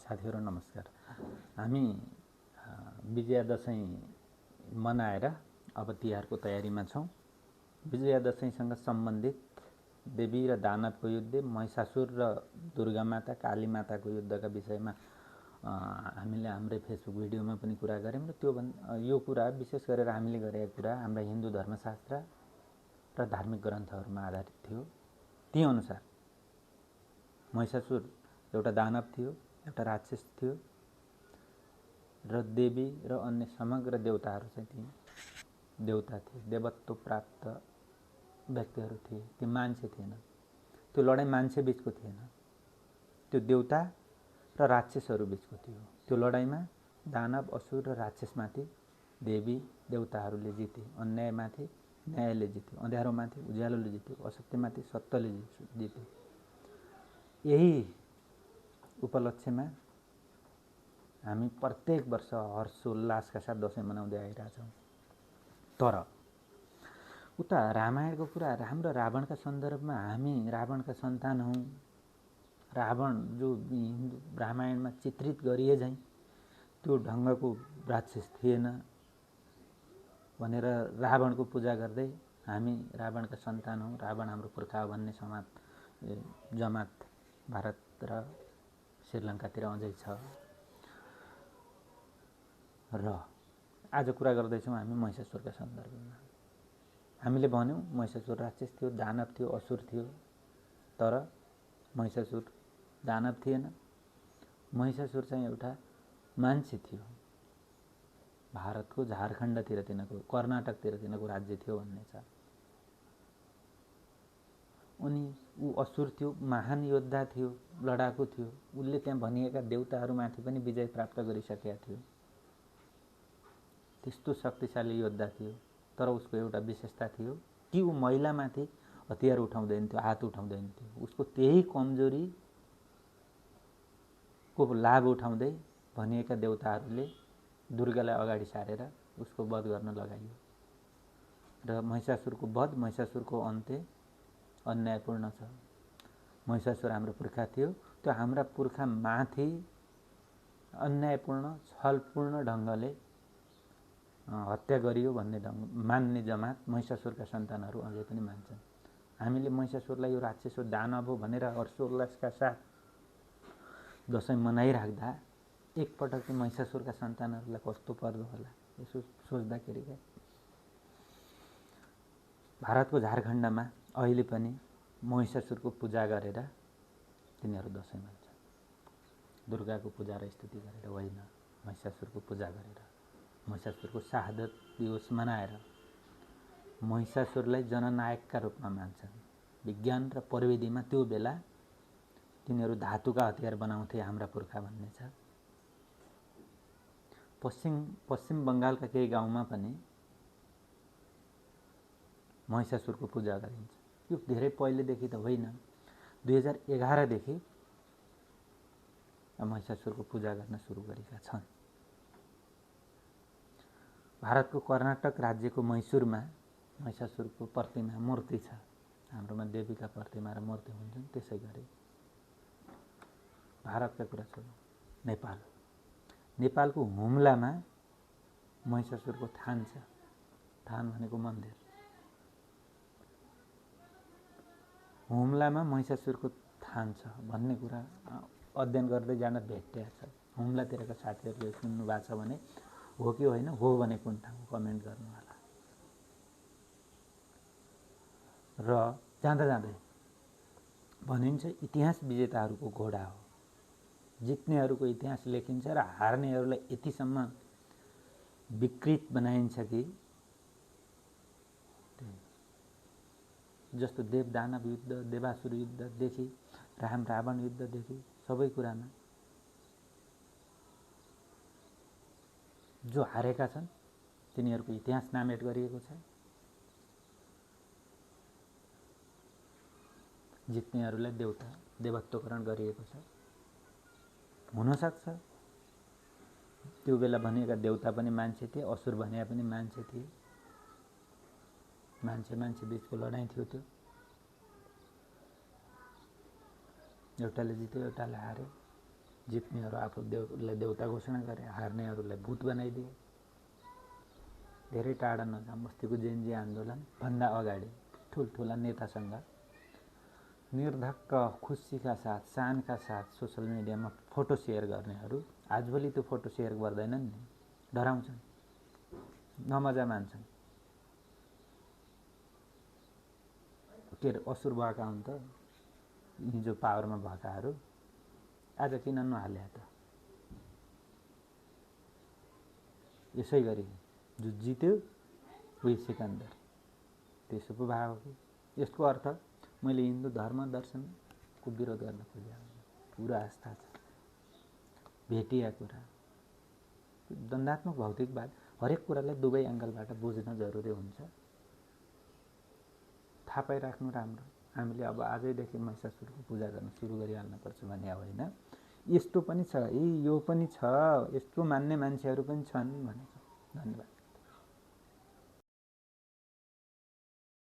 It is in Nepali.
साथीहरु नमस्कार। हामी विजया दशैं मनाएर अब तिहारको तयारीमा छौं। विजया दशैंसँग सम्बन्धित देवी र दानवको युद्ध, महिषासुर र दुर्गा माता काली माताको युद्धका विषयमा हामीले हाम्रो फेसबुक भिडियोमा पनि कुरा गर्यौं र यो कुरा विशेष गरेर हामीले गरेका कुरा हाम्रा हिन्दू धर्मशास्त्र र धार्मिक ग्रन्थहरुमा आधारित थियो। ती अनुसार महिषासुर एउटा दानव थियो, एउटा राक्षस थियो र देवी र अन्य समग्र देवताहरू चाहिँ ती देवता थिए, देवत्व प्राप्त व्यक्तिहरू थिए। ती मान्छे थिएन। त्यो लडाई मान्छे बीचको थिएन, त्यो देवता र राक्षसहरू बीचको थियो। त्यो लडाईमा दानव, असुर र राक्षसमाथि देवी देवताहरूले जिते। अन्यायमाथि न्यायले जित्यो, अँध्यारोमाथि उज्यालोले जित्यो, असत्यमाथि सत्यले जित्यो। यही उपलक्ष्यमा हामी प्रत्येक वर्ष हर्षोल्लासका साथ दशैं मनाउँदै आइरहेछौं। तर उता रामायणको कुरा, राम र रावणका सन्दर्भमा हामी रावणका सन्तान हौं, रावण जो हिन्दू रामायणमा चित्रित गरिए झैं त्यो ढंगको राक्षस थिएन भनेर रावणको पूजा गर्दै हामी रावणका सन्तान हौं, रावण हाम्रो पुर्खा हो भन्ने जमात भारत र श्रीलंकातिर अझै छ। र आज कुरा गर्दैछौं हामी महिषासुरका सन्दर्भमा। हामीले भन्यौं महिषासुर राक्षस थियो, दानव थियो, असुर थियो। तर महिषासुर दानव थिएन। महिषासुर चाहिँ एउटा मान्छे थियो। भारतको झारखण्डतिर तिनको, कर्नाटकतिर तिनको राज्य थियो भन्ने छ। अनि ऊ असुर थियो, महान योद्धा थियो, लडाकु थियो। उसले त्यहाँ भनिएका देवताहरूमाथि पनि विजय प्राप्त गरिसकेका थियो। त्यस्तो शक्तिशाली योद्धा थियो। तर उसको एउटा विशेषता थियो कि ऊ महिलामाथि हतियार उठाउँदैन थियो, हात उठाउँदैन थियो। उसको त्यही कमजोरीको लाभ उठाउँदै भनिएका देवताहरूले दुर्गालाई अगाडि सारेर उसको वध गर्न लगाइयो। र महिषासुरको वध, महिषासुरको अन्त्य अन्यायपूर्ण छ। महिषासुर हाम्रो पुर्खा थियो। त्यो हाम्रा पुर्खा माथि अन्यायपूर्ण, छलपूर्ण ढंगले हत्या गरियो भन्ने मान्ने जमात महिषासुरका सन्तानहरू अझै पनि मान्छन्। हामीले महिषासुरलाई यो राक्षस हो, दानव हो भनेर हर्षोल्लासका साथ दशैं मनाइराख्दा एकपटक महिषासुरका सन्तानहरूलाई कस्तो पर्दो होला यसो सोच्दाखेरि भारतको झारखण्डमा अहिले पनि महिषासुरको पूजा गरेर तिनीहरू दशैं मान्छन्। दुर्गाको पूजा र स्तुति गरेर होइन, महिषासुरको पूजा गरेर, महिषासुरको शहादत दिवस मनाएर महिषासुरलाई जननायकका रूपमा मान्छन्। विज्ञान र प्रविधिमा त्यो बेला तिनीहरू धातुका हतियार बनाउँथे हाम्रा पुर्खा भन्ने छ। पश्चिम बंगालका केही गाउँमा पनि महिषासुरको पूजा गरिन्छ। यो धेरै पहिलेदेखि त होइन, 2011 देखि महिषासुरको पूजा गर्न सुरु गरेका छन्। भारतको कर्नाटक राज्यको मैसूरमा महिषासुरको प्रतिमा, मूर्ति छ। हाम्रोमा देवीका प्रतिमा र मूर्ति हुन्छन्। त्यसै गरी भारतका कुरा छोडौं, नेपालको हुम्लामा महिषासुरको थान छ। थान भनेको मन्दिर। हुम्लामा महिषासुरको थान छ भन्ने कुरा अध्ययन गर्दै जान भेटिएको छ। हुम्लातिरका साथीहरूले सुन्नु भएको छ भने हो कि होइन, हो भने कुन ठाउँ कमेन्ट गर्नु होला। र जाँदा जाँदै भनिन्छ इतिहास विजेताहरूको घोडा हो। जित्नेहरूको इतिहास लेखिन्छ र हार्नेहरूलाई यतिसम्म विकृत बनाइन्छ कि जस्तो देव दानव युद्ध, देवासुर युद्धदेखि राम रावण युद्धदेखि सबै कुरामा जो हारेका छन् तिनीहरूको इतिहास नामेट गरिएको छ। जित्नेहरूलाई देवत्वकरण गरिएको छ। हुन सक्छ त्यो बेला भनिएका देवता पनि मान्छे थिए, असुर भने पनि मान्छे थिए। मान्छे बीचको लडाईँ थियो। त्यो एउटाले जित्यो, एउटाले हार्यो। जित्नेहरू आफूलाई देउता घोषणा गरे, हार्नेहरूलाई भूत बनाइदिए। धेरै टाढा नजाउँ, बस्तीको जेएनजी आन्दोलन भन्दा अगाडि ठुल्ठुला नेतासँग निर्धक्क खुसीका साथ, शानका साथ सोसल मिडियामा फोटो सेयर गर्नेहरू आजभोलि त्यो फोटो सेयर गर्दैनन् नि, डराउँछन्, नमजा मान्छन्। के असुर भएका हुन् त हिजो पावरमा भएकाहरू, आज किन नहाले त? यसै गरी जो जित्यो उही सिकन्दर, त्यसो पो भएको कि। यसको अर्थ मैले हिन्दू धर्म दर्शनको विरोध गर्न खोजेँ, पुरा आस्था छ, भेटिया कुरा। द्वन्द्वात्मक भौतिकवाद हरेक कुरालाई दुवै एङ्गलबाट बुझ्न जरुरी हुन्छ। थाहा पाइराख्नु राम्रो। हामीले अब आजैदेखि महिषासुरको पूजा गर्न सुरु गरिहाल्नुपर्छ भन्ने होइन, यस्तो पनि छ, यो पनि छ, यस्तो मान्ने मान्छेहरू पनि छन् भनेको। धन्यवाद।